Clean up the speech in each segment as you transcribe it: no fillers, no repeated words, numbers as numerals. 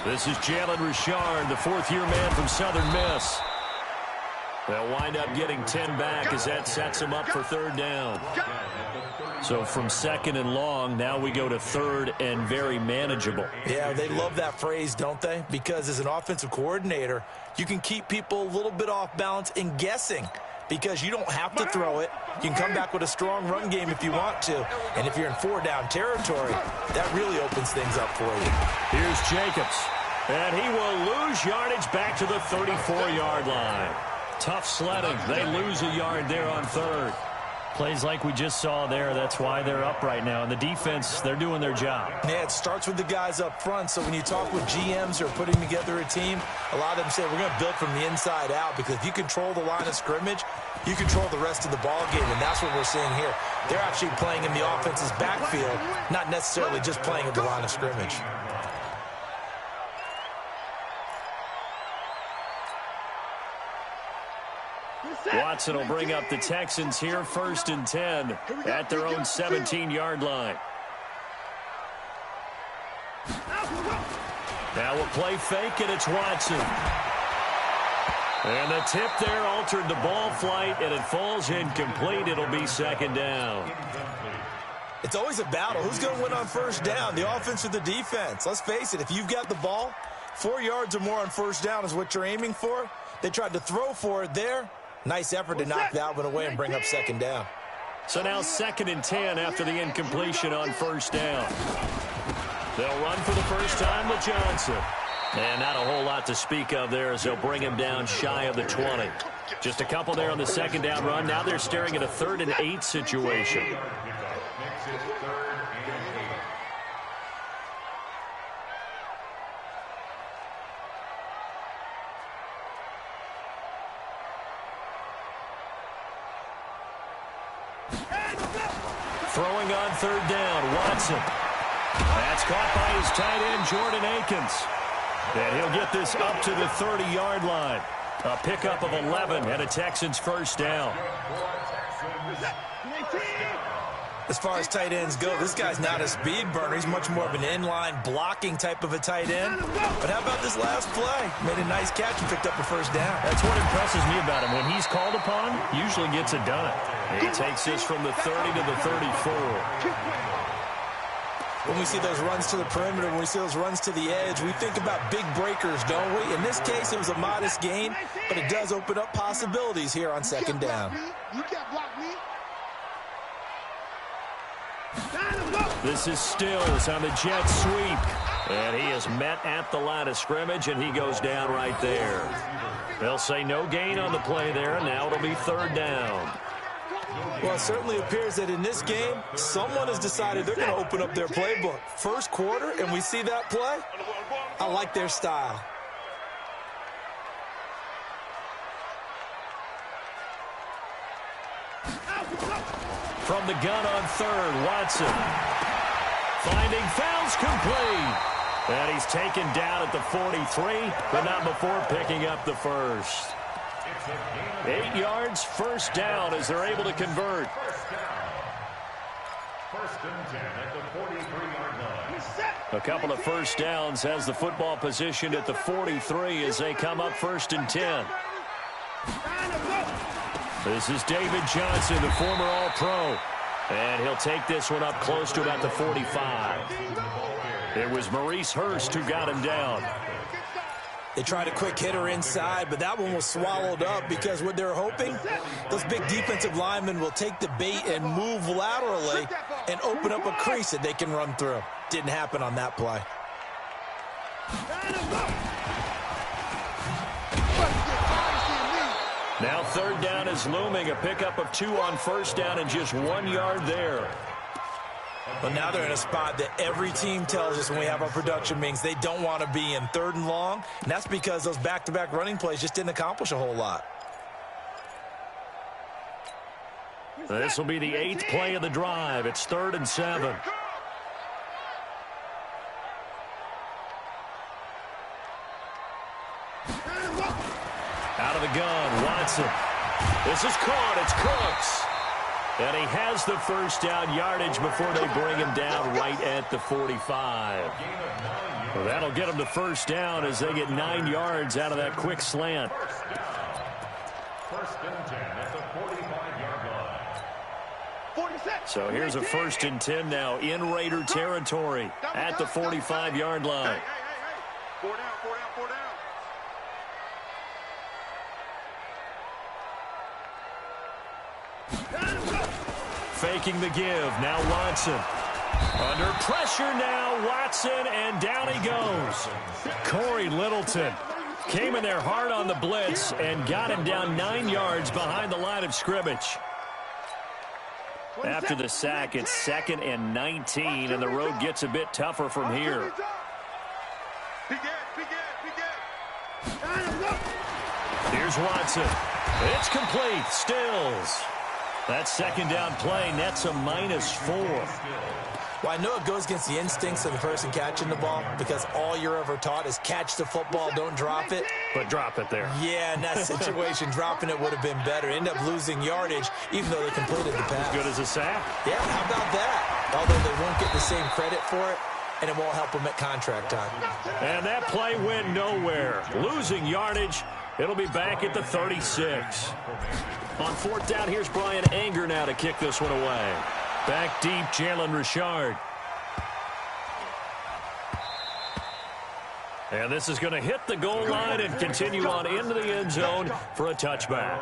This is Jalen Richard, the fourth-year man from Southern Miss. They'll wind up getting 10 back as that sets him up for third down. So from second and long, now we go to third and very manageable. Yeah, they love that phrase, don't they? Because as an offensive coordinator, you can keep people a little bit off balance and guessing because you don't have to throw it. You can come back with a strong run game if you want to. And if you're in four-down territory, that really opens things up for you. Here's Jacobs. And he will lose yardage back to the 34-yard line. Tough sledding. They lose a yard there on third. Plays like we just saw there, that's why they're up right now. And the defense, they're doing their job. Yeah, it starts with the guys up front. So when you talk with GMs who are putting together a team, a lot of them say we're going to build from the inside out because if you control the line of scrimmage, you control the rest of the ball game, and that's what we're seeing here. They're actually playing in the offense's backfield, not necessarily just playing at the line of scrimmage. Watson will bring up the Texans here, first and 10 at their own 17-yard line. Now we'll play fake, and it's Watson. And the tip there altered the ball flight, and it falls incomplete. It'll be second down. It's always a battle. Who's going to win on first down, the offense or the defense? Let's face it, if you've got the ball, 4 yards or more on first down is what you're aiming for. They tried to throw for it there. Nice effort to knock that one away and bring up second down. So now second and 10 after the incompletion on first down. They'll run for the first time with Johnson. And not a whole lot to speak of there as they'll bring him down shy of the 20. Just a couple there on the second down run. Now they're staring at a 3rd and 8 situation. Throwing on third down, Watson. That's caught by his tight end, Jordan Akins. And he'll get this up to the 30-yard line. A pickup of 11 and a Texans first down. As far as tight ends go, this guy's not a speed burner. He's much more of an inline blocking type of a tight end. But how about this last play? Made a nice catch and picked up a first down. That's what impresses me about him. When he's called upon, usually gets it done. He takes this from the 30 to the 34. When we see those runs to the perimeter, when we see those runs to the edge, we think about big breakers, don't we? In this case, it was a modest gain, but it does open up possibilities here on second down. This is Stills on the jet sweep. And he is met at the line of scrimmage, and he goes down right there. They'll say no gain on the play there, and now it'll be third down. Well, it certainly appears that in this game, someone has decided they're going to open up their playbook. First quarter, and we see that play. I like their style. From the gun on third, Watson. Finding fouls complete. And he's taken down at the 43, but not before picking up the first. 8 yards, first down as they're able to convert. First and 10 at the 43-yard line. A couple of first downs has the football positioned at the 43 as they come up first and 10. This is David Johnson, the former All-Pro. And he'll take this one up close to about the 45. It was Maurice Hurst who got him down. They tried a quick hitter inside, but that one was swallowed up because what they're hoping, those big defensive linemen will take the bait and move laterally and open up a crease that they can run through. Didn't happen on that play. Now third down is looming, a pickup of 2 on first down and just 1 yard there. But now they're in a spot that every team tells us when we have our production meetings they don't want to be in, third and long. And that's because those back-to-back running plays just didn't accomplish a whole lot. This will be the 8th play of the drive. It's 3rd and 7. Out of the gun, Watson. This is caught. It's Cooks. And he has the first down yardage before they bring him down right at the 45. Well, that'll get him to first down as they get 9 yards out of that quick slant. First and 10 at the 45-yard line. So here's a first and 10 now in Raider territory at the 45-yard line. Four down. Faking the give. Now Watson. Under pressure now, Watson, and down he goes. Corey Littleton came in there hard on the blitz and got him down 9 yards behind the line of scrimmage. After the sack, it's 2nd and 19, and the road gets a bit tougher from here. Here's Watson. It's complete. Stills. That second down play nets a -4. Well, I know it goes against the instincts of the person catching the ball because all you're ever taught is catch the football, don't drop it. But drop it there. Yeah, in that situation, dropping it would have been better. End up losing yardage even though they completed the pass. As good as a sack? Yeah, how about that? Although they won't get the same credit for it, and it won't help them at contract time. And that play went nowhere. Losing yardage. It'll be back at the 36. On 4th down, here's Brian Anger now to kick this one away. Back deep, Jalen Richard. And this is going to hit the goal line and continue on into the end zone for a touchback.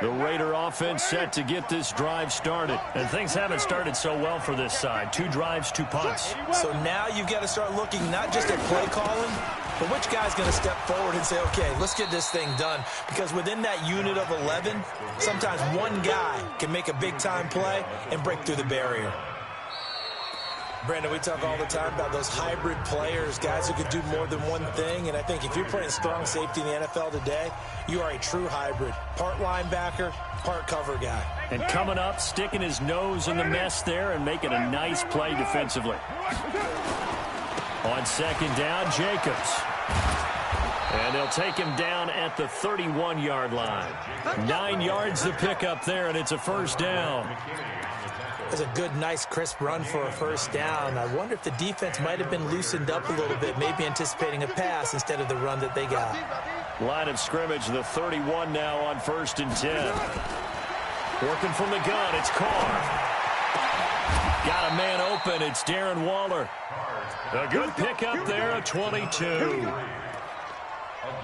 The Raider offense set to get this drive started. And things haven't started so well for this side. 2 drives, 2 punts. So now you've got to start looking not just at play calling, but which guy's going to step forward and say, okay, let's get this thing done. Because within that unit of 11, sometimes one guy can make a big-time play and break through the barrier. Brandon, we talk all the time about those hybrid players, guys who can do more than one thing. And I think if you're playing strong safety in the NFL today, you are a true hybrid. Part linebacker, part cover guy. And coming up, sticking his nose in the mess there and making a nice play defensively. On 2nd down, Jacobs. And they'll take him down at the 31-yard line. 9 yards to pick up there, and it's a first down. That's a good, nice, crisp run for a first down. I wonder if the defense might have been loosened up a little bit, maybe anticipating a pass instead of the run that they got. Line of scrimmage, the 31 now on 1st and 10. Working from the gun, it's Carr. Got a man open, it's Darren Waller. A good pickup there, a 22.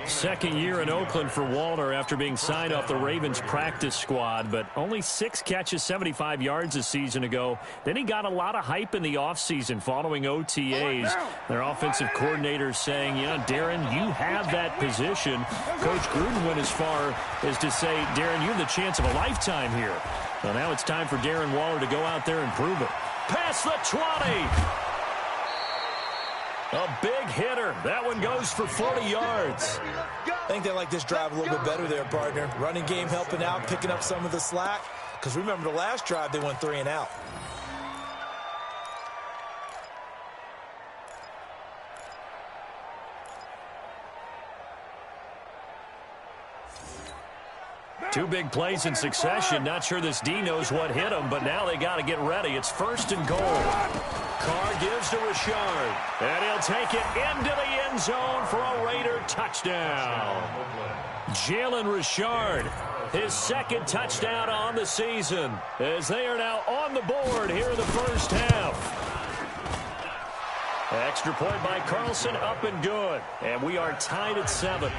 Second year in Oakland for Waller after being signed off the Ravens practice squad, but only 6 catches, 75 yards a season ago. Then he got a lot of hype in the offseason following OTAs. Their offensive coordinator saying, yeah, Darren, you have that position. Coach Gruden went as far as to say, Darren, you have the chance of a lifetime here. Well, now it's time for Darren Waller to go out there and prove it. Past the 20. A big hitter. That one goes for 40 yards. I think they like this drive a little bit better there, partner. Running game helping out, picking up some of the slack. Because remember the last drive, they went 3 and out. Two big plays in succession. Not sure this D knows what hit him, but now they got to get ready. It's 1st and goal. Carr gives to Richard, and he'll take it into the end zone for a Raider touchdown. Jalen Richard, his 2nd touchdown on the season, as they are now on the board here in the first half. Extra point by Carlson, up and good. And we are tied at 7.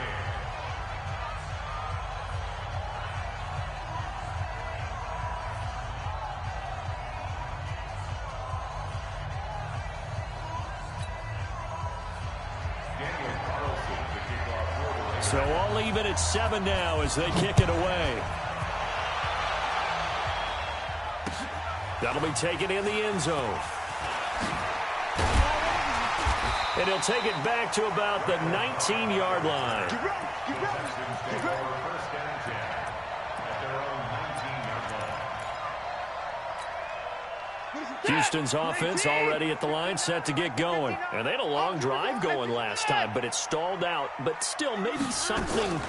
So all even at 7 now as they kick it away. That'll be taken in the end zone. And he'll take it back to about the 19-yard line. Houston's offense already at the line, set to get going. And they had a long drive going last time, but it stalled out. But still, maybe something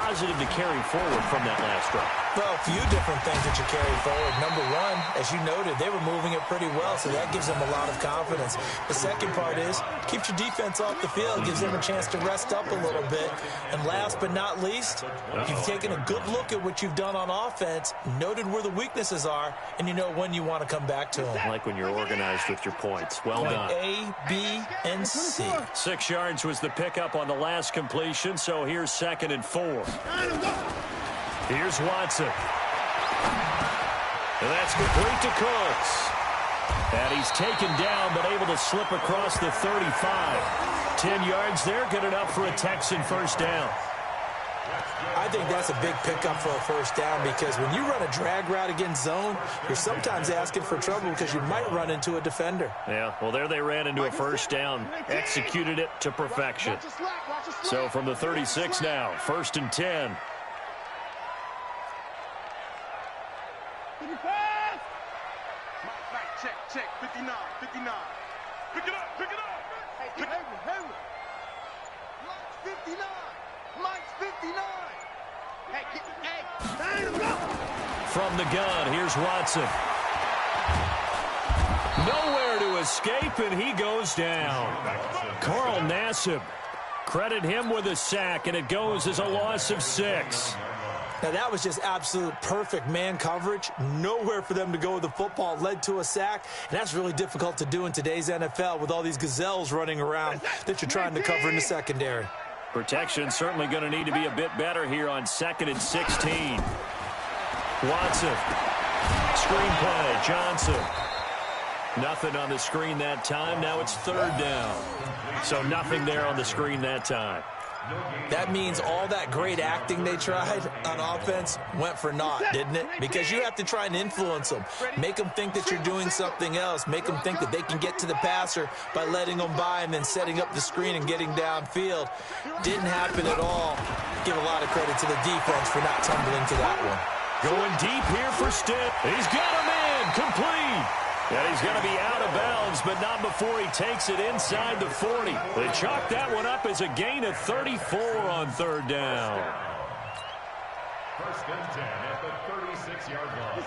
positive to carry forward from that last drive? Well, a few different things that you carry forward. Number one, as you noted, they were moving it pretty well, so that gives them a lot of confidence. The second part is, keeps your defense off the field, gives them a chance to rest up a little bit. And last but not least, you've taken a good look at what you've done on offense, noted where the weaknesses are, and you know when you want to come back to them. I like when you're organized with your points. Well done. A, B, and C. 6 yards was the pickup on the last completion, so here's 2nd and 4. Here's Watson. And that's complete to Cooks. And he's taken down, but able to slip across the 35. 10 yards there, good enough for a Texan first down. I think that's a big pickup for a first down because when you run a drag route against zone, you're sometimes asking for trouble because you might run into a defender. Yeah, well, there they ran into a first down, executed it to perfection. So from the 36 now, 1st and 10. Check, 59, 59. Pick it up, pick it up. Hey, Henry. Mike's 59. Mike's 59. From the gun, here's Watson. Nowhere to escape, and he goes down. Carl Nassib, credit him with a sack, and it goes as a loss of 6. Now, that was just absolute perfect man coverage. Nowhere for them to go with the football. Led to a sack, and that's really difficult to do in today's NFL with all these gazelles running around that you're trying to cover in the secondary. Protection certainly going to need to be a bit better here on 2nd and 16. Watson. Screenplay. Johnson. Nothing on the screen that time. Now it's 3rd down. So nothing there on the screen that time. That means all that great acting they tried on offense went for naught, didn't it? Because you have to try and influence them. Make them think that you're doing something else. Make them think that they can get to the passer by letting them by and then setting up the screen and getting downfield. Didn't happen at all. Give a lot of credit to the defense for not tumbling to that one. Going deep here for Stitt. He's got a man. Complete. And he's going to be out of bounds, but not before he takes it inside the 40. They chalk that one up as a gain of 34 on 3rd down. 1st and 10 at the 36-yard line.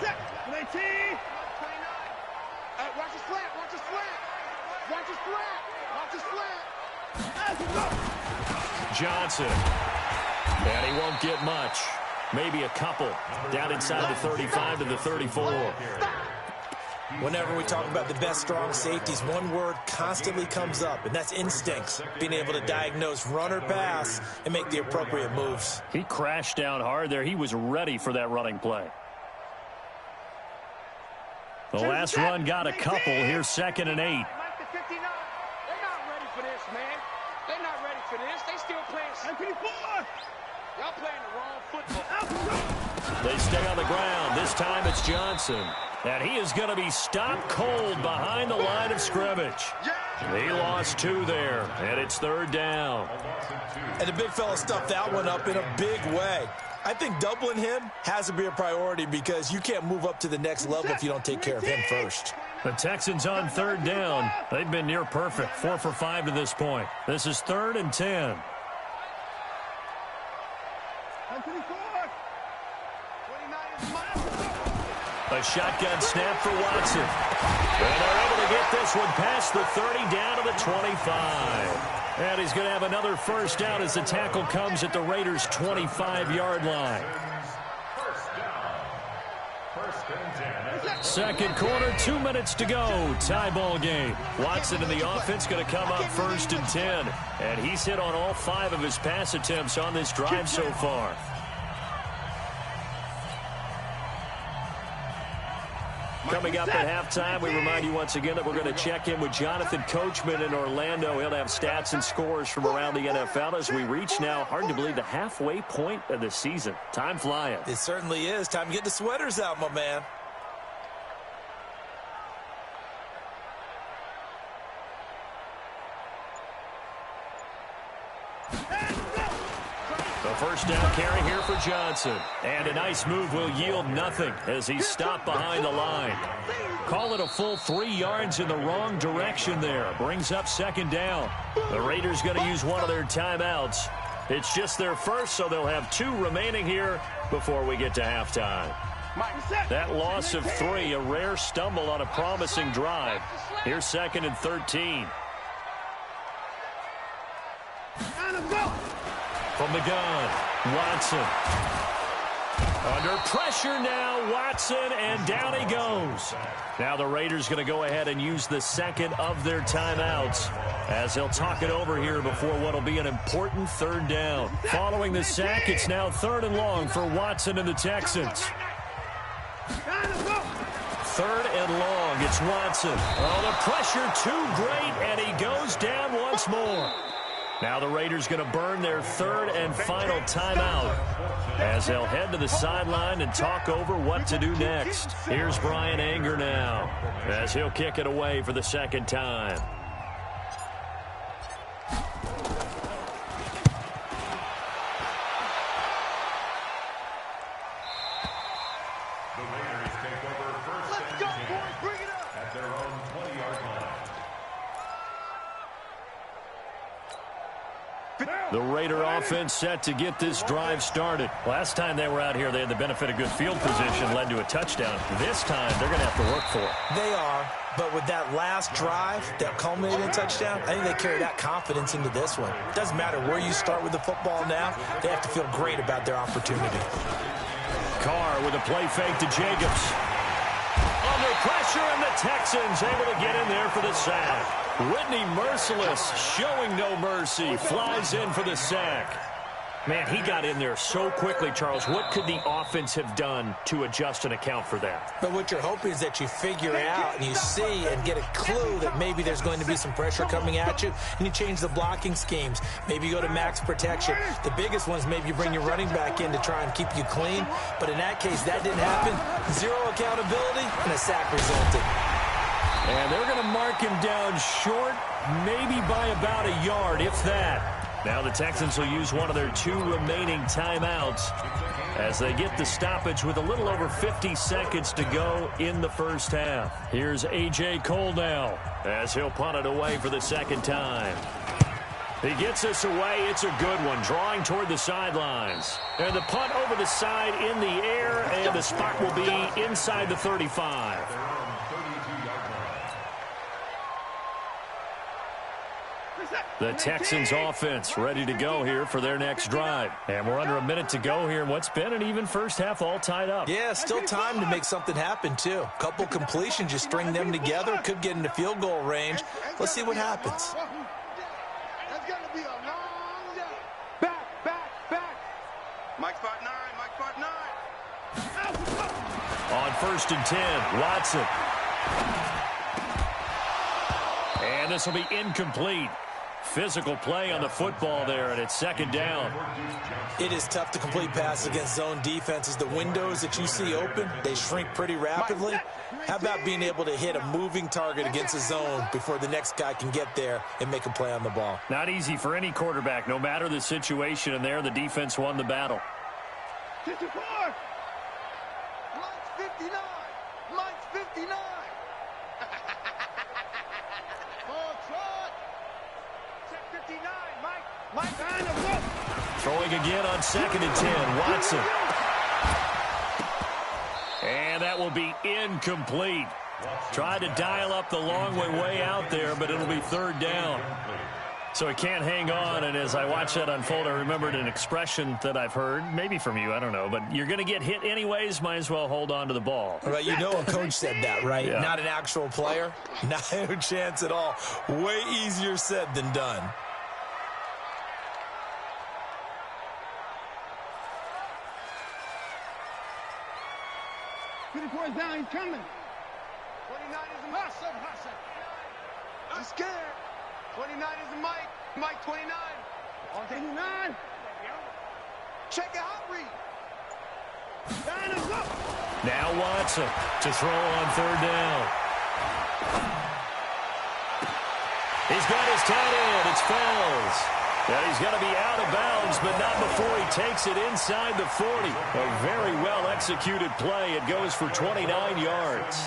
Watch his flat, watch his flat. Watch his flat, watch his flat. Johnson. And he won't get much. Maybe a couple. Down inside the 35 to the 34. Whenever we talk about the best strong safeties, one word constantly comes up, and that's instincts. Being able to diagnose run or pass and make the appropriate moves. He crashed down hard there. He was ready for that running play. The last run got a couple. Here's 2nd and 8. They're not ready for this, man. They're not ready for this. They still playing. Y'all playing the wrong football. They stay on the ground. This time it's Johnson. And he is going to be stopped cold behind the line of scrimmage. He lost 2 there, and it's 3rd down. And the big fella stuffed that one up in a big way. I think doubling him has to be a priority because you can't move up to the next level if you don't take care of him first. The Texans on 3rd down. They've been near perfect, 4 for 5 to this point. This is 3rd and 10. A shotgun snap for Watson. And they're able to get this one past the 30 down to the 25. And he's going to have another first down as the tackle comes at the Raiders' 25-yard line. 2nd quarter, 2 minutes to go. Tie ball game. Watson and the offense going to come up 1st and 10. And he's hit on all 5 of his pass attempts on this drive so far. Coming up at halftime, we remind you once again that we're going to check in with Jonathan Coachman in Orlando. He'll have stats and scores from around the NFL as we reach now, hard to believe, the halfway point of the season. Time flying. It certainly is. Time to get the sweaters out, my man. The first down carry here for Johnson. And a nice move will yield nothing as he's stopped behind the line. Call it a full 3 yards in the wrong direction there. Brings up 2nd down. The Raiders going to use one of their timeouts. It's just their first, so they'll have 2 remaining here before we get to halftime. That loss of 3, a rare stumble on a promising drive. Here's 2nd and 13. From the gun, Watson. Under pressure now, Watson, and down he goes. Now the Raiders going to go ahead and use the second of their timeouts as they'll talk it over here before what will be an important 3rd down. Following the sack, it's now 3rd and long for Watson and the Texans. 3rd and long, it's Watson. Oh, the pressure too great, and he goes down once more. Now the Raiders going to burn their 3rd and final timeout as they'll head to the sideline and talk over what to do next. Here's Brian Anger now as he'll kick it away for the 2nd time. The Raiders take over first and 10 at their own 20-yard line. The Raider offense set to get this drive started. Last time they were out here, they had the benefit of good field position, led to a touchdown. This time, they're going to have to work for it. They are, but with that last drive that culminated in touchdown, I think they carry that confidence into this one. It doesn't matter where you start with the football now. They have to feel great about their opportunity. Carr with a play fake to Jacobs. Under pressure, and the Texans able to get in there for the sack. Whitney Merciless showing no mercy. Flies in for the sack. Man, he got in there so quickly, Charles. What could the offense have done to adjust and account for that? But what you're hoping is that you figure out and you see and get a clue that maybe there's going to be some pressure coming at you, and you change the blocking schemes. Maybe you go to max protection. The biggest one is maybe you bring your running back in to try and keep you clean. But in that case, that didn't happen. 0 accountability, and a sack resulted. And they're going to mark him down short, maybe by about a yard, if that. Now the Texans will use one of their 2 remaining timeouts as they get the stoppage with a little over 50 seconds to go in the first half. Here's A.J. Cole now as he'll punt it away for the 2nd time. He gets this away. It's a good one, drawing toward the sidelines. And the punt over the side in the air, and the spot will be inside the 35. The Texans offense ready to go here for their next drive. And we're under a minute to go here in what's been an even first half, all tied up. Yeah, still time to make something happen, too. Couple completions, you string them together, could get into field goal range. Let's see what happens. That's going to be a long day. Back. Mike spot 9, Mike spot 9. On 1st and 10, Watson. And this will be incomplete. Physical play on the football there, and it's 2nd down. It is tough to complete passes against zone defenses. The windows that you see open, they shrink pretty rapidly. How about being able to hit a moving target against a zone before the next guy can get there and make a play on the ball? Not easy for any quarterback, no matter the situation, and there the defense won the battle. 54. Mike's 59. Mike's 59. Throwing again on 2nd and 10, Watson. And that will be incomplete. Tried to dial up the long way out there, but it'll be 3rd down. So he can't hang on, and as I watch that unfold, I remembered an expression that I've heard, maybe from you, I don't know, but you're going to get hit anyways, might as well hold on to the ball. Right, you know a coach said that, right? Yeah. Not an actual player. No chance at all. Way easier said than done. Boys down, he's coming. 29 is a Mike. I'm scared. 29 is a Mike. Mike 29. On 29. Check out read. Now Watson to throw on 3rd down. He's got his tight end. It's Fells. And he's going to be out of bounds, but not before he takes it inside the 40. A very well-executed play. It goes for 29 yards.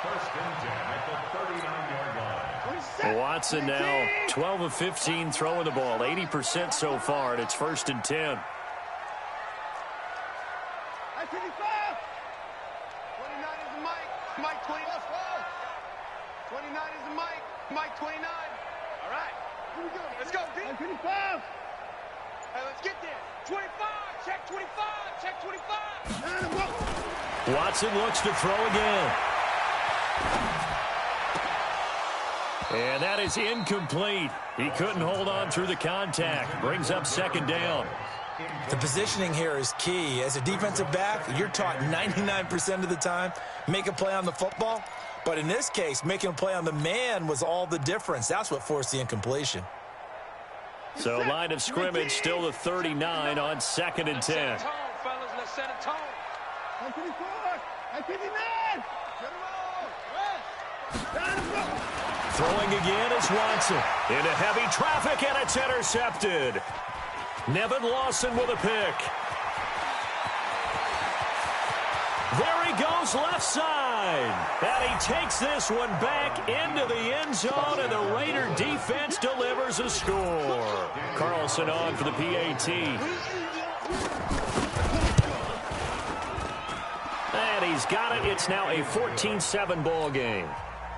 First and 10 at the 39-yard line. Watson now 12 of 15 throwing the ball, 80% so far, and it's 1st and 10. 29 is the Mike. Mike 29. 29 is the Mike. Mike 29. All right. Here we go. Let's go, D. 25. Hey, let's get there. 25. Check 25. Check 25. Watson looks to throw again. And that is incomplete. He couldn't hold on through the contact. Brings up 2nd down. The positioning here is key. As a defensive back, you're taught 99% of the time, make a play on the football. But in this case, making a play on the man was all the difference. That's what forced the incompletion. So line of scrimmage still the 39 on 2nd and 10. Let's set a tone. 24. 59. Throwing again is Watson. Into heavy traffic, and it's intercepted. Nevin Lawson with a pick. There he goes left side. And he takes this one back into the end zone, and the Raider defense delivers a score. Carlson on for the PAT. And he's got it. It's now a 14-7 ball game.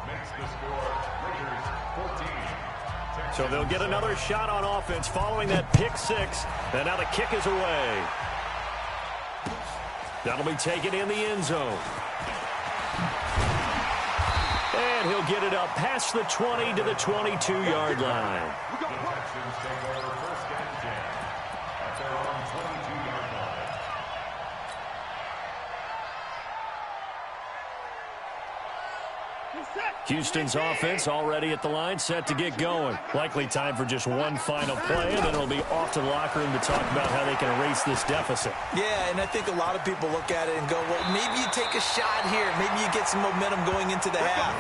Makes the score Raiders 14. So they'll get another shot on offense following that pick 6. And now the kick is away. That'll be taken in the end zone. And he'll get it up past the 20 to the 22-yard line. The Texans take over 1st and 10 at their own 22-yard line. Houston's offense already at the line, set to get going. Likely time for just one final play, and then it'll be off to the locker room to talk about how they can erase this deficit. Yeah, and I think a lot of people look at it and go, well, maybe you take a shot here. Maybe you get some momentum going into the half.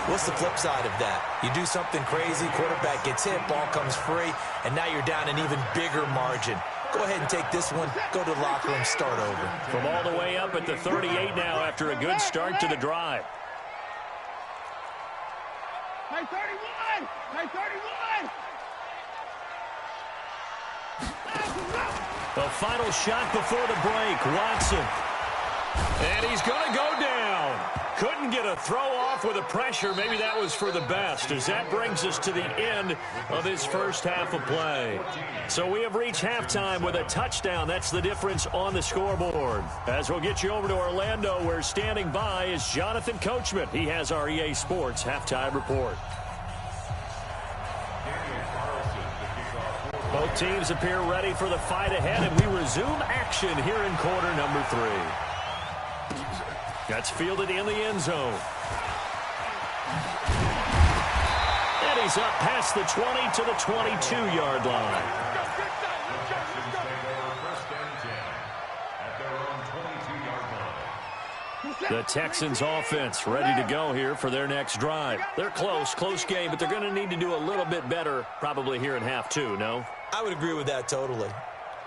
What's the flip side of that? You do something crazy, quarterback gets hit, ball comes free, and now you're down an even bigger margin. Go ahead and take this one, go to the locker room, start over. From all the way up at the 38 now after a good start to the drive. My 31! My 31! The final shot before the break, Watson. And he's going to go down. Couldn't get a throw off with the pressure. Maybe that was for the best, as that brings us to the end of his first half of play. So we have reached halftime with a touchdown. That's the difference on the scoreboard. As we'll get you over to Orlando, where standing by is Jonathan Coachman. He has our EA Sports halftime report. Both teams appear ready for the fight ahead, and we resume action here in quarter number 3. That's fielded in the end zone. And he's up past the 20 to the 22-yard line. The Texans offense ready to go here for their next drive. They're close game, but they're going to need to do a little bit better probably here in half 2, no? I would agree with that totally.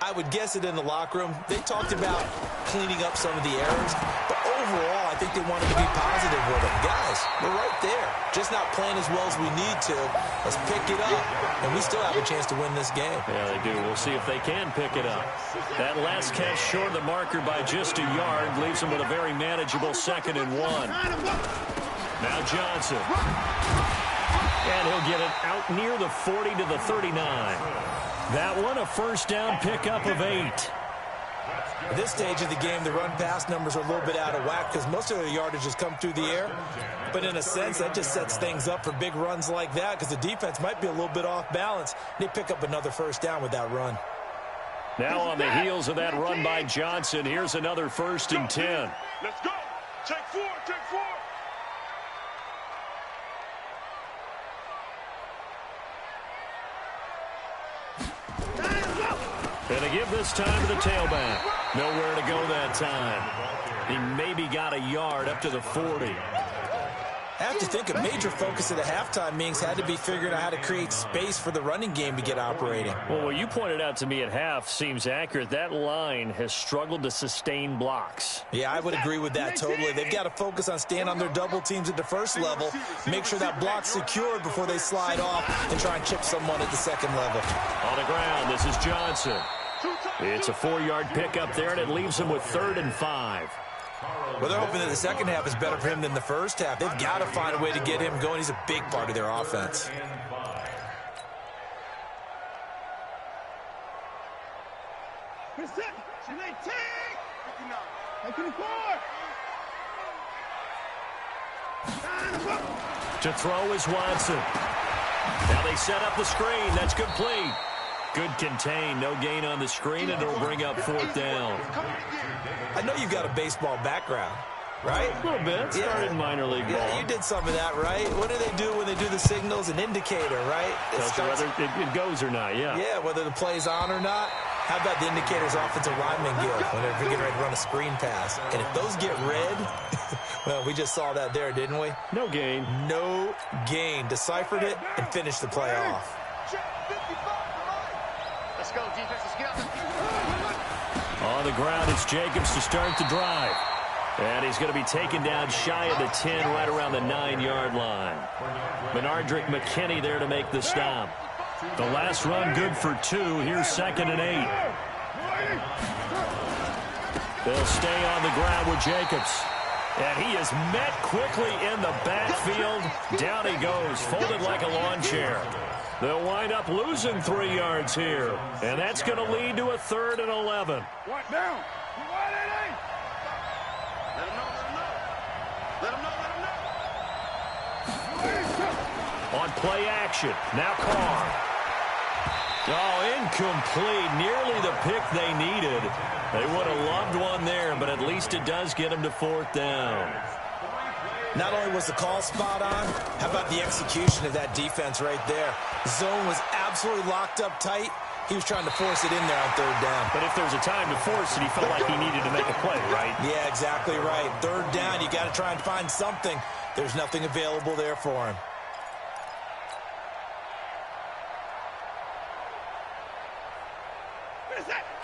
I would guess it in the locker room. They talked about cleaning up some of the errors, but overall, I think they wanted to be positive with them. Guys, we're right there. Just not playing as well as we need to. Let's pick it up, and we still have a chance to win this game. Yeah, they do. We'll see if they can pick it up. That last catch short of the marker by just a yard leaves them with a very manageable 2nd and 1. Now Johnson. And he'll get it out near the 40 to the 39. That one, a first down pickup of 8. At this stage of the game, the run-pass numbers are a little bit out of whack because most of their yardage has come through the air. But in a sense, that just sets things up for big runs like that because the defense might be a little bit off balance. They pick up another first down with that run. Now on the heels of that run by Johnson, here's another 1st and 10. Let's go! Take 4! Take 4! And to give this time to the tailback. Nowhere to go that time. He maybe got a yard up to the 40. I have to think a major focus at the halftime meetings had to be figuring out how to create space for the running game to get operating. Well, what you pointed out to me at half seems accurate. That line has struggled to sustain blocks. Yeah, I would agree with that totally. They've got to focus on staying on their double teams at the first level, make sure that block's secured before they slide off and try and chip someone at the second level. On the ground, this is Johnson. It's a 4-yard pickup there, and it leaves him with 3rd and 5. Well, they're hoping that the second half is better for him than the first half. They've got to find a way to get him going. He's a big part of their offense. To throw is Watson. Now they set up the screen. That's complete. Good contain. No gain on the screen, and it'll bring up 4th down. I know you've got a baseball background, right? A little bit. Started minor league ball. Yeah, you did some of that, right? What do they do when they do the signals? An indicator, right? Tells you whether it goes or not, yeah. Yeah, whether the play's on or not. How about the indicators offensive linemen give when they're getting ready to run a screen pass? And if those get red, well, we just saw that there, didn't we? No gain. No gain. Deciphered it and finished the play off. Let's go, defense. Let's get out. On the ground, it's Jacobs to start the drive. And he's going to be taken down shy of the 10, right around the 9-yard line. Benardrick McKinney there to make the stop. The last run good for 2. Here's 2nd and 8. They'll stay on the ground with Jacobs. And he is met quickly in the backfield. Down he goes, folded like a lawn chair. They'll wind up losing 3 yards here. And that's going to lead to a 3rd and 11. What down? What it ain't? Let him know, let him know. Let him know. On play action, now Carr. Oh, incomplete. Nearly the pick they needed. They would have loved one there, but at least it does get them to 4th down. Not only was the call spot on, how about the execution of that defense right there? Zone was absolutely locked up tight. He was trying to force it in there on 3rd down. But if there's a time to force it, he felt like he needed to make a play, right? Yeah, exactly right. 3rd down, you got to try and find something. There's nothing available there for him.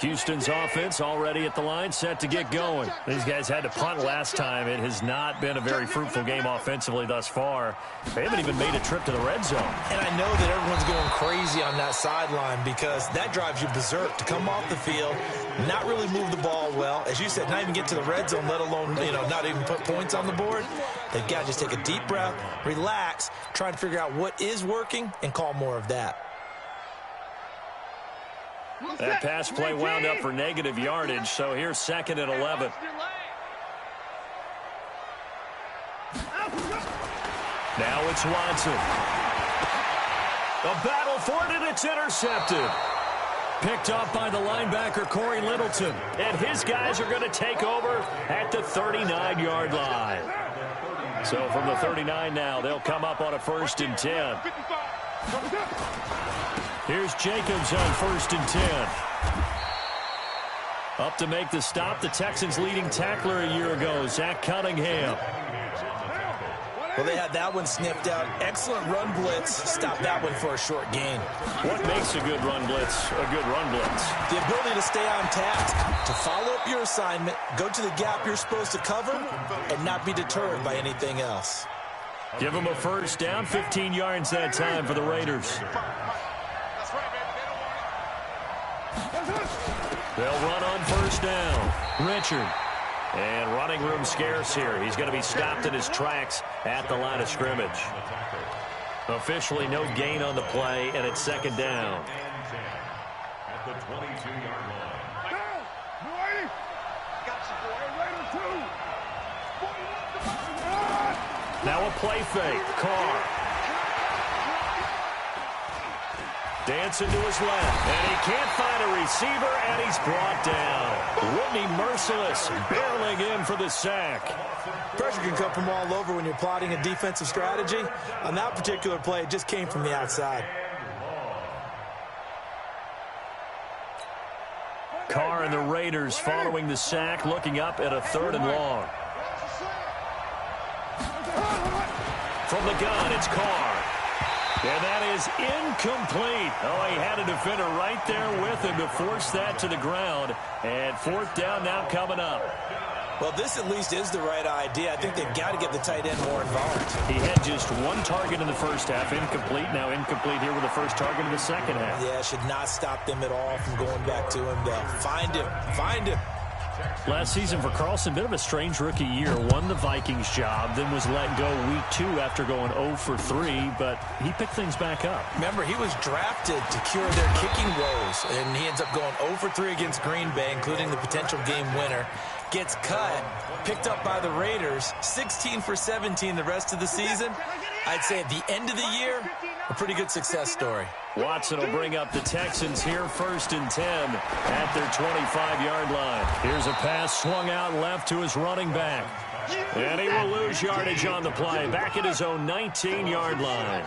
Houston's offense already at the line, set to get going. These guys had to punt last time. It has not been a very fruitful game offensively thus far. They haven't even made a trip to the red zone. And I know that everyone's going crazy on that sideline because that drives you berserk to come off the field, not really move the ball well. As you said, not even get to the red zone, let alone, not even put points on the board. They've got to just take a deep breath, relax, try and figure out what is working and call more of that. That pass play wound up for negative yardage, so here's 2nd and 11. Now it's Watson. A battle for it, and it's intercepted. Picked off by the linebacker, Corey Littleton. And his guys are going to take over at the 39-yard line. So from the 39 now, they'll come up on a 1st and 10. Here's Jacobs on 1st and 10. Up to make the stop, the Texans' leading tackler a year ago, Zach Cunningham. Well, they had that one sniffed out. Excellent run blitz. Stop that one for a short gain. What makes a good run blitz a good run blitz? The ability to stay on task, to follow up your assignment, go to the gap you're supposed to cover, and not be deterred by anything else. Give them a 1st down, 15 yards that time for the Raiders. They'll run on 1st down. Richard. And running room scarce here. He's going to be stopped in his tracks at the line of scrimmage. Officially no gain on the play, and it's 2nd down. At the 22-yard line. Now a play fake. Carr. Dancing to his left, and he can't find a receiver, and he's brought down. Whitney Merciless barreling in for the sack. Pressure can come from all over when you're plotting a defensive strategy. On that particular play, it just came from the outside. Carr and the Raiders following the sack, looking up at a 3rd and long. From the gun, it's Carr. And that is incomplete. Oh, he had a defender right there with him to force that to the ground. And fourth down now coming up. Well, this at least is the right idea. I think they've got to get the tight end more involved. He had just one target in the first half, incomplete. Now incomplete here with the first target in the second half. Yeah, should not stop them at all from going back to him. They'll find him. Find him. Last season for Carlson, bit of a strange rookie year. Won the Vikings job, then was let go week 2 after going 0 for 3, but he picked things back up. Remember, he was drafted to cure their kicking woes, and he ends up going 0 for 3 against Green Bay, including the potential game winner. Gets cut, picked up by the Raiders, 16 for 17 the rest of the season. I'd say at the end of the year, a pretty good success story. Watson will bring up the Texans here 1st and 10 at their 25-yard line. Here's a pass swung out left to his running back. And he will lose yardage on the play, back at his own 19-yard line.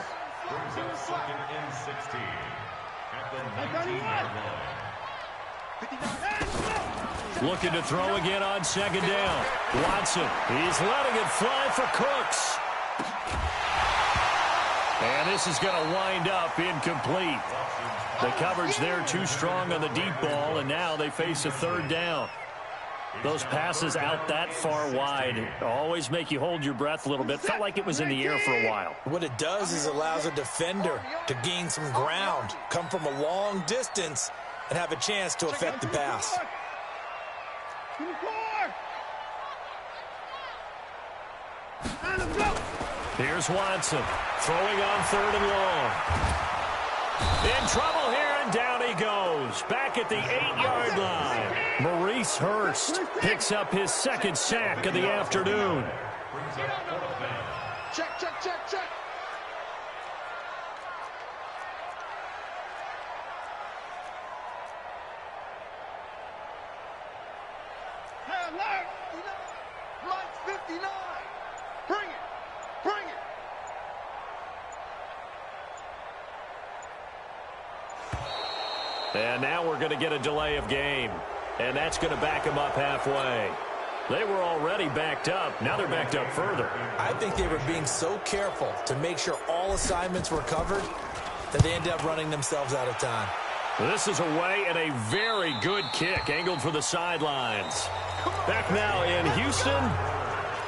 Second and 16 at the 19-yard line. Looking to throw again on 2nd down. Watson, he's letting it fly for Cooks. And this is going to wind up incomplete. The coverage there too strong on the deep ball, and now they face a 3rd down. Those passes out that far wide always make you hold your breath a little bit. Felt like it was in the air for a while. What it does is allows a defender to gain some ground, come from a long distance, and have a chance to affect the pass. Here's Watson, throwing on 3rd and long. In trouble here, and down he goes. Back at the 8-yard line. Maurice Hurst picks up his 2nd sack of the afternoon. Check, check, check, check. Mike's 59. Bring it. Bring it. And now we're going to get a delay of game. And that's going to back them up halfway. They were already backed up. Now they're backed up further. I think they were being so careful to make sure all assignments were covered that they ended up running themselves out of time. This is away and a very good kick angled for the sidelines. Back now in Houston.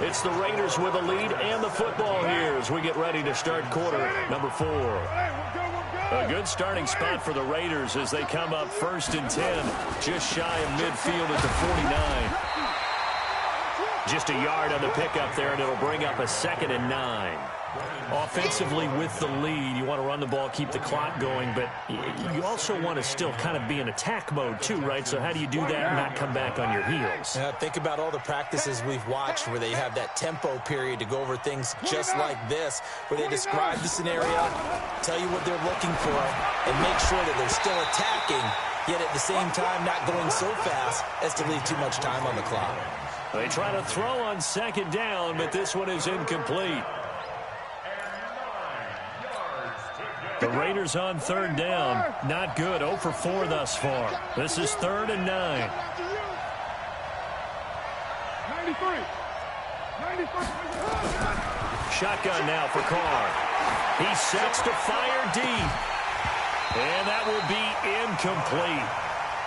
It's the Raiders with a lead and the football here as we get ready to start quarter number 4. A good starting spot for the Raiders as they come up 1st and 10, just shy of midfield at the 49. Just a yard on the pickup there, and it'll bring up a 2nd and 9. Offensively with the lead, you want to run the ball, keep the clock going, but you also want to still kind of be in attack mode too, right? So how do you do that and not come back on your heels? Yeah, think about all the practices we've watched where they have that tempo period to go over things just like this, where they describe the scenario, tell you what they're looking for, and make sure that they're still attacking, yet at the same time not going so fast as to leave too much time on the clock. They try to throw on 2nd down, but this one is incomplete. The Raiders on 3rd down. Not good. 0 for 4 thus far. This is 3rd and 9. 93. Shotgun now for Carr. He sets to fire deep. And that will be incomplete.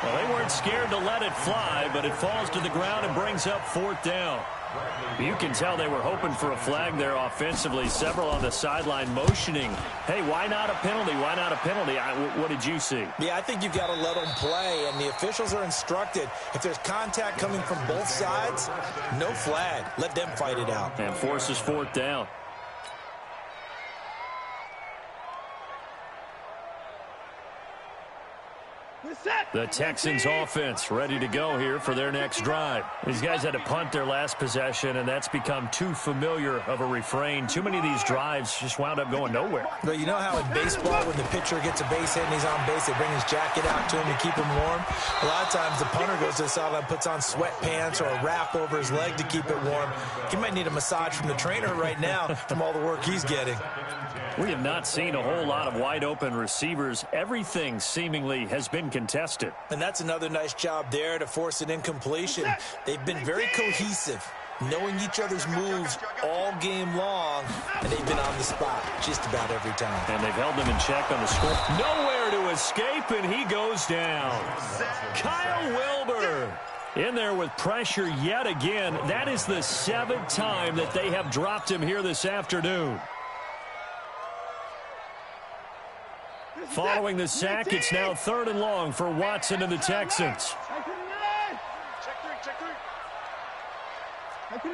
Well, they weren't scared to let it fly, but it falls to the ground and brings up 4th down. You can tell they were hoping for a flag there offensively. Several on the sideline motioning. Hey, why not a penalty? Why not a penalty? What did you see? Yeah, I think you've got to let them play, and the officials are instructed. If there's contact coming from both sides, no flag. Let them fight it out. And forces 4th down. The Texans offense ready to go here for their next drive. These guys had to punt their last possession, and that's become too familiar of a refrain. Too many of these drives just wound up going nowhere. But you know how in baseball, when the pitcher gets a base hit and he's on base, they bring his jacket out to him to keep him warm? A lot of times the punter goes to the sideline, puts on sweatpants or a wrap over his leg to keep it warm. He might need a massage from the trainer right now from all the work he's getting. We have not seen a whole lot of wide-open receivers. Everything seemingly has been contested. And that's another nice job there to force an incompletion. They've been very cohesive. knowing each other's moves all game long, and they've been on the spot just about every time. And they've held them in check on the score. Nowhere to escape, and he goes down. Kyle Wilbur in there with pressure yet again. That is the 7th time that they have dropped him here this afternoon. Following the sack, it's now 3rd and long for Watson and the Texans. Check three. Check 4.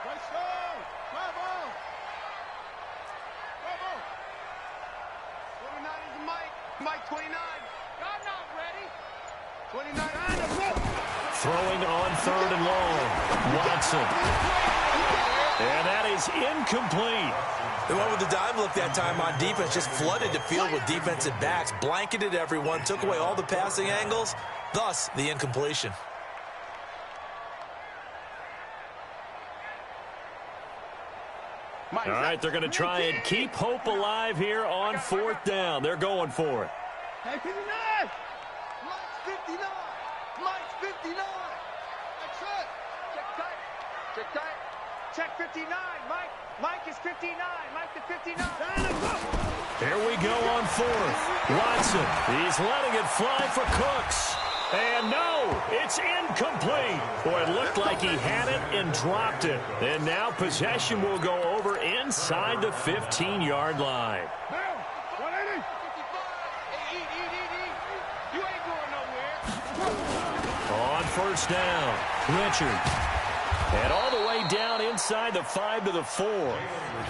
Nice throw. Bravo. 29 is Mike. Mike 29. God not ready. 29. Throwing on 3rd and long. Watson. And that is incomplete. They went with the dime look that time on defense, just flooded the field with defensive backs, blanketed everyone, took away all the passing angles, thus the incompletion. All right, they're going to try and keep hope alive here on 4th down. They're going for it. Hey, 59. Mike's 59. Mike's 59. That's it. Check tight. Check tight. Check 59. Mike is 59. Mike to 59. Here we go on 4th. Watson, he's letting it fly for Cooks. And no, it's incomplete. Boy, it looked like he had it and dropped it. And now possession will go over inside the 15-yard line. On 1st down, Richard. And all the way down inside the 5 to the 4.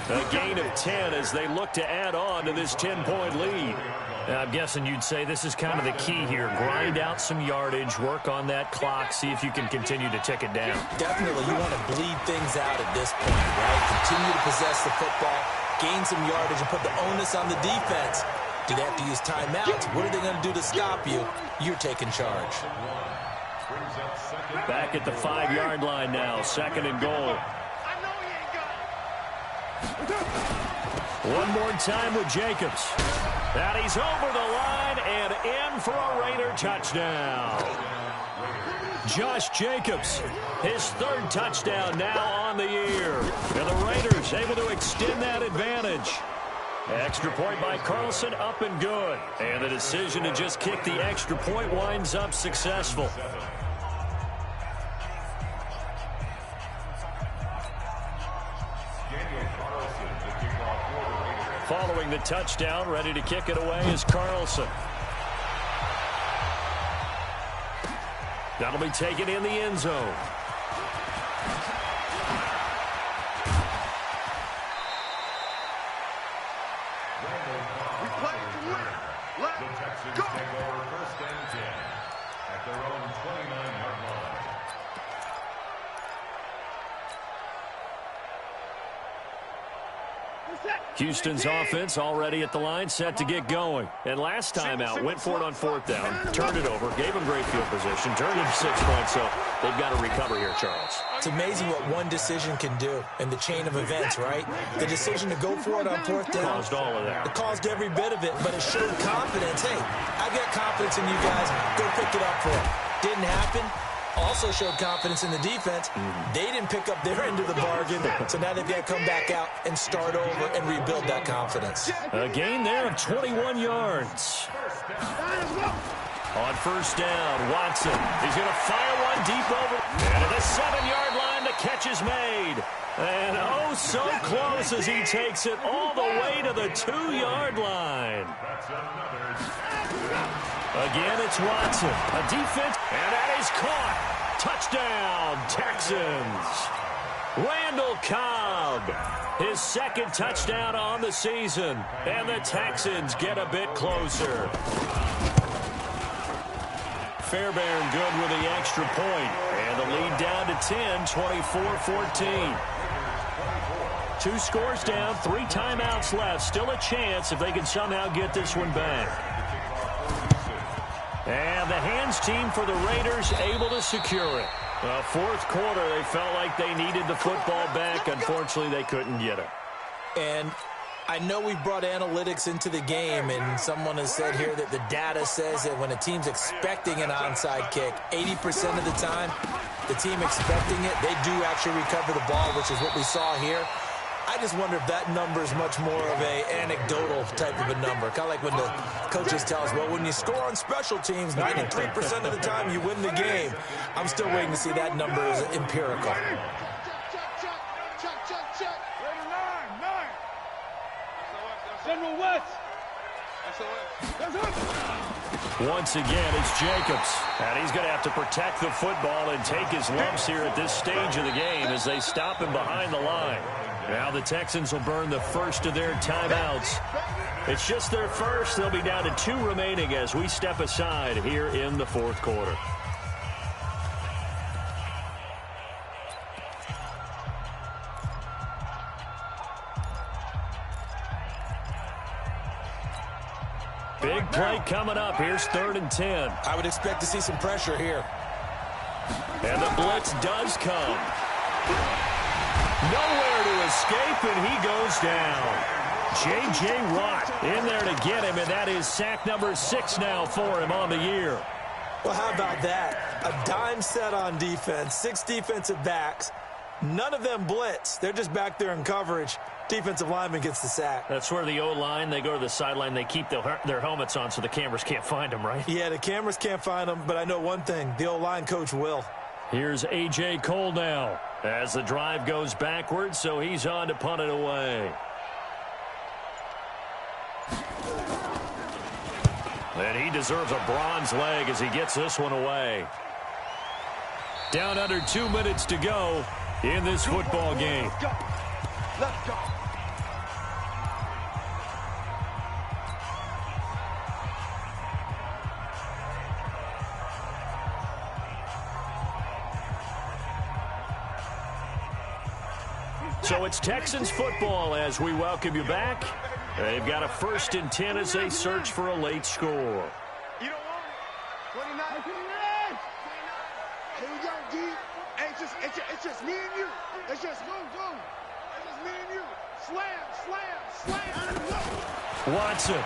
A gain of 10 as they look to add on to this 10-point lead. I'm guessing you'd say this is kind of the key here. Grind out some yardage, work on that clock, see if you can continue to tick it down. Definitely, you want to bleed things out at this point, right? Continue to possess the football, gain some yardage, and put the onus on the defense. Do they have to use timeouts? What are they going to do to stop you? You're taking charge. Back at the 5-yard line now, 2nd and goal. One more time with Jacobs. And he's over the line and in for a Raider touchdown. Josh Jacobs, his 3rd touchdown now on the year. And the Raiders able to extend that advantage. Extra point by Carlson, up and good. And the decision to just kick the extra point winds up successful. Following the touchdown, ready to kick it away is Carlson. That'll be taken in the end zone. We play to win. Let's go. Take over 1st and 10 at their own 29-yard line. Houston's offense already at the line, set to get going. And last time out, went for it on 4th down, turned it over, gave them great field position, turned it 6 points, so they've got to recover here, Charles. It's amazing what one decision can do in the chain of events, right? The decision to go for it on 4th down. Caused all of that. It caused every bit of it, but it showed confidence. Hey, I've got confidence in you guys. Go pick it up for it. Didn't happen. Also showed confidence in the defense. They didn't pick up their end of the bargain, so now they've got to come back out and start over and rebuild that confidence. A gain there of 21 yards. On 1st down, Watson. He's going to fire one deep over. And at the 7-yard line, the catch is made. And oh, so close as he takes it all the way to the 2-yard line. Again, it's Watson. A defense, and that is caught. Touchdown, Texans. Randall Cobb, his 2nd touchdown on the season. And the Texans get a bit closer. Fairbairn good with the extra point. And the lead down to 10, 24-14. 2 scores down, 3 timeouts left. Still a chance if they can somehow get this one back. And the hands team for the Raiders able to secure it. 4th quarter, they felt like they needed the football back. Unfortunately, they couldn't get it. And I know we've brought analytics into the game, and someone has said here that the data says that when a team's expecting an onside kick, 80% of the time, the team expecting it, they do actually recover the ball, which is what we saw here. I just wonder if that number is much more of a anecdotal type of a number. Kind of like when the coaches tell us, well, when you score on special teams, 93% of the time you win the game. I'm still waiting to see that number as empirical. General West. Once again, it's Jacobs. And he's going to have to protect the football and take his lumps here at this stage of the game as they stop him behind the line. Now the Texans will burn the first of their timeouts. It's just their first. They'll be down to 2 remaining as we step aside here in the fourth quarter. Big play coming up. Here's 3rd and 10. I would expect to see some pressure here. And the blitz does come. Nowhere to escape, and he goes down. J.J. Watt in there to get him, and that is sack number 6 now for him on the year. Well, how about that? A dime set on defense, 6 defensive backs. None of them blitz. They're just back there in coverage. Defensive lineman gets the sack. That's where the O-line, they go to the sideline, they keep their helmets on so the cameras can't find them, right? Yeah, the cameras can't find them, but I know one thing. The O-line coach will. Here's A.J. Cole now as the drive goes backwards, so he's on to punt it away. And he deserves a bronze leg as he gets this one away. Down under 2 minutes to go in this football game. Let's go. So it's Texans football as we welcome you back. They've got a 1st and 10 as they search for a late score. You don't want it. 29. Here we go, D. Hey, it's just me and you. It's just go. It's just me and you. Slam. Watson.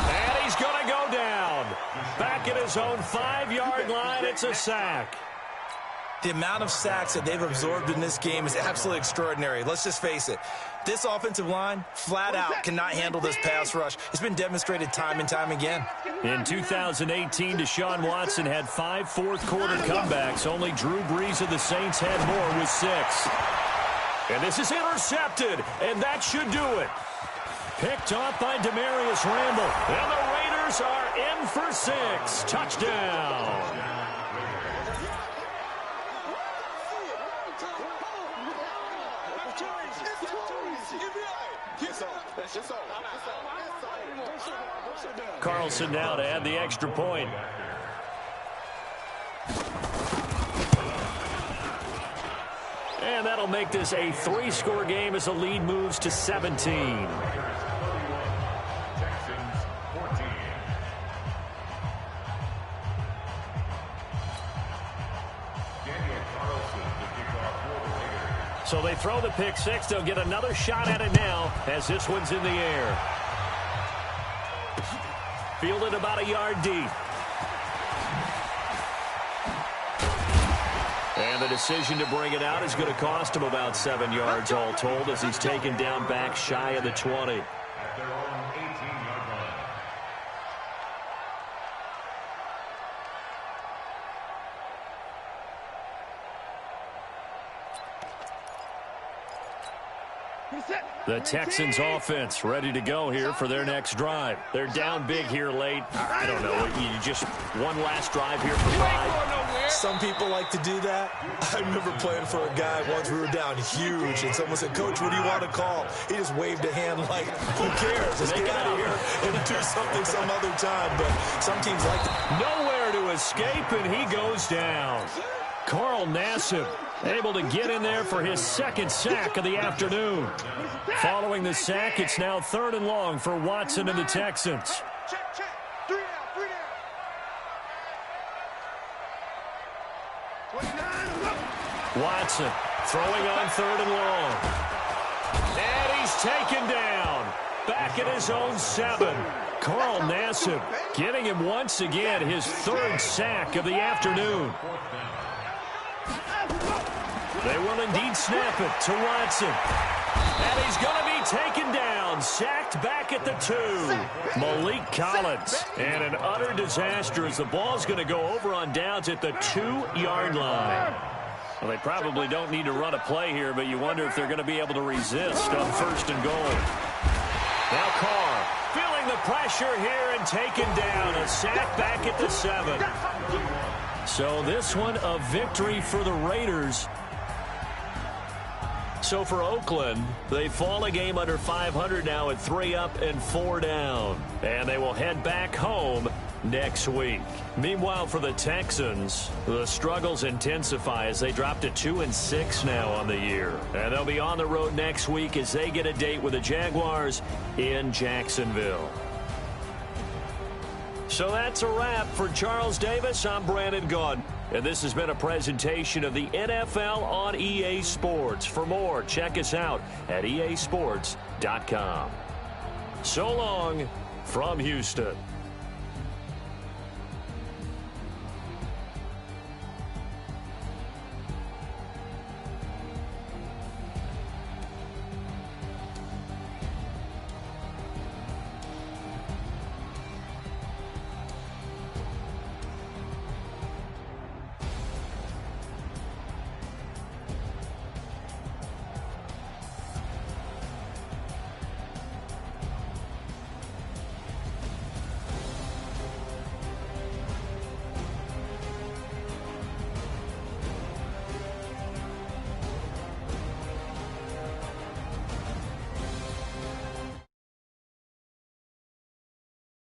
And he's going to go down. Back at his own 5-yard line, it's a sack. The amount of sacks that they've absorbed in this game is absolutely extraordinary. Let's just face it. This offensive line, flat out, cannot handle this pass rush. It's been demonstrated time and time again. In 2018, Deshaun Watson had 5 fourth-quarter comebacks. Only Drew Brees of the Saints had more with 6. And this is intercepted, and that should do it. Picked off by Demarius Randall. And the Raiders are in for 6. Touchdown. Carlson now to add the extra point. And that'll make this a 3-score game as the lead moves to 17. So they throw the pick 6. They'll get another shot at it now as this one's in the air. Fielded about a yard deep. And the decision to bring it out is going to cost him about 7 yards all told as he's taken down back shy of the 20. At their own 18-yard line. The Texans offense ready to go here for their next drive. They're down big here late. I don't know. You just one last drive here for 5. Some people like to do that. I remember playing for a guy once. We were down huge, and someone said, "Coach, what do you want to call?" He just waved a hand like, "Who cares? Let's get out of here and do something some other time." But some teams like that. Nowhere to escape, and he goes down. Carl Nassib able to get in there for his 2nd sack of the afternoon. Following the sack, it's now 3rd and long for Watson and the Texans. Check. 3 down. 29. Watson throwing on 3rd and long. And he's taken down. Back at his own 7. Carl Nassib getting him once again his third sack of the afternoon. They will indeed snap it to Watson. And he's going to be taken down, sacked back at the 2. Malik Collins. And an utter disaster as the ball's going to go over on downs at the 2-yard line. Well, they probably don't need to run a play here, but you wonder if they're going to be able to resist on 1st and goal. Now Carr feeling the pressure here and taken down. A sack back at the 7. So this one a victory for the Raiders. So for Oakland, they fall a game under 500 now at 3 up and 4 down. And they will head back home next week. Meanwhile, for the Texans, the struggles intensify as they drop to 2-6 now on the year. And they'll be on the road next week as they get a date with the Jaguars in Jacksonville. So that's a wrap. For Charles Davis, I'm Brandon Gaudin. And this has been a presentation of the NFL on EA Sports. For more, check us out at easports.com. So long from Houston.